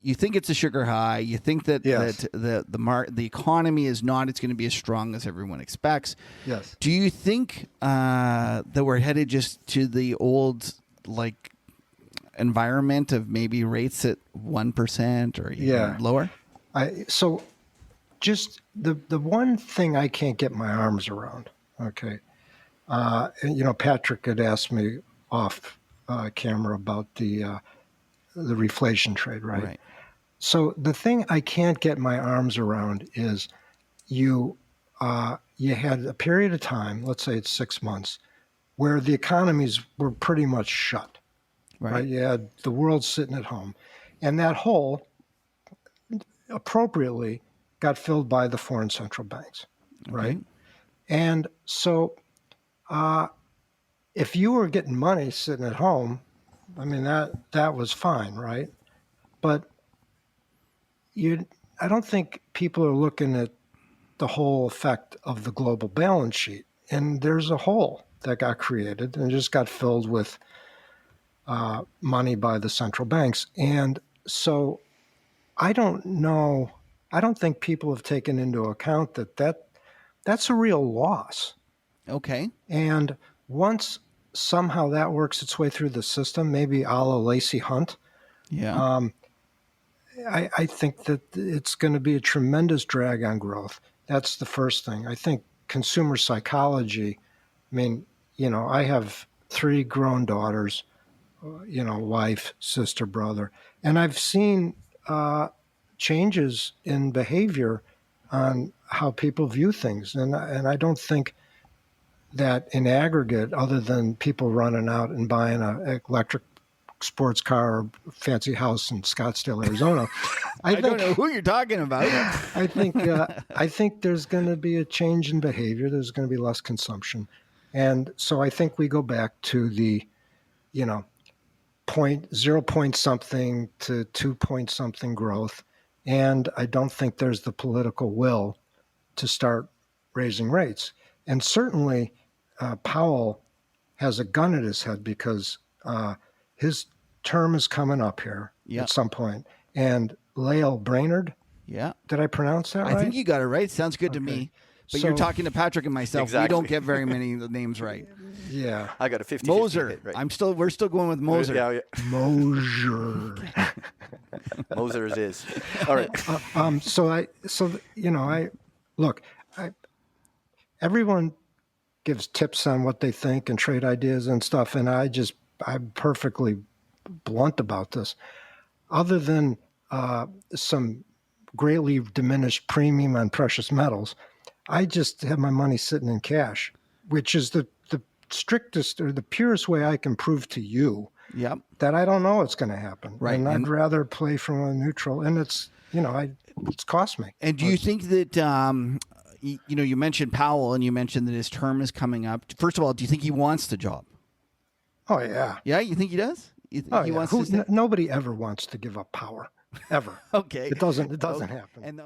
you think it's a sugar high. You think that Yes. the economy is not. It's going to be as strong as everyone expects. Yes. Do you think that we're headed just to the old environment of maybe rates at 1% or even lower? So just the one thing I can't get my arms around. Okay. Patrick had asked me off camera about the reflation trade, right? So the thing I can't get my arms around is you had a period of time, let's say it's 6 months, where the economies were pretty much shut, right? You had the world sitting at home, and that hole appropriately got filled by the foreign central banks, right? And so if you were getting money sitting at home, I mean, that was fine, right? But I don't think people are looking at the whole effect of the global balance sheet. And there's a hole that got created and just got filled with money by the central banks. And so I don't know. I don't think people have taken into account that's a real loss. Okay. And once somehow that works its way through the system, maybe a la Lacey Hunt, I think that it's going to be a tremendous drag on growth. That's the first thing. I think consumer psychology, I mean, I have 3 grown daughters, wife, sister, brother, and I've seen changes in behavior on how people view things. And I don't think that in aggregate, other than people running out and buying an electric sports car or fancy house in Scottsdale, Arizona. I don't know who you're talking about. I think there's going to be a change in behavior. There's going to be less consumption. And so I think we go back to the, 0 point something to 2 point something growth. And I don't think there's the political will to start raising rates. And certainly Powell has a gun at his head because his term is coming up here at some point. And Lael Brainerd, did I pronounce that right? I think you got it right. Sounds good to me. But you're talking to Patrick and myself. Exactly. We don't get very many names right. Yeah. I got a 50-50 Moser. hit, right? We're still going with Moser. Yeah. Moser. Moser it is. All right. Everyone gives tips on what they think and trade ideas and stuff, and I'm perfectly blunt about this. Other than some greatly diminished premium on precious metals, I just have my money sitting in cash, which is the strictest or the purest way I can prove to you that I don't know what's going to happen. Right. And I'd rather play from a neutral, and it's cost me. And do you think that, you mentioned Powell and you mentioned that his term is coming up. First of all, do you think he wants the job? Oh, yeah. Yeah, you think he does? He wants nobody ever wants to give up power, ever. Okay. It doesn't happen. And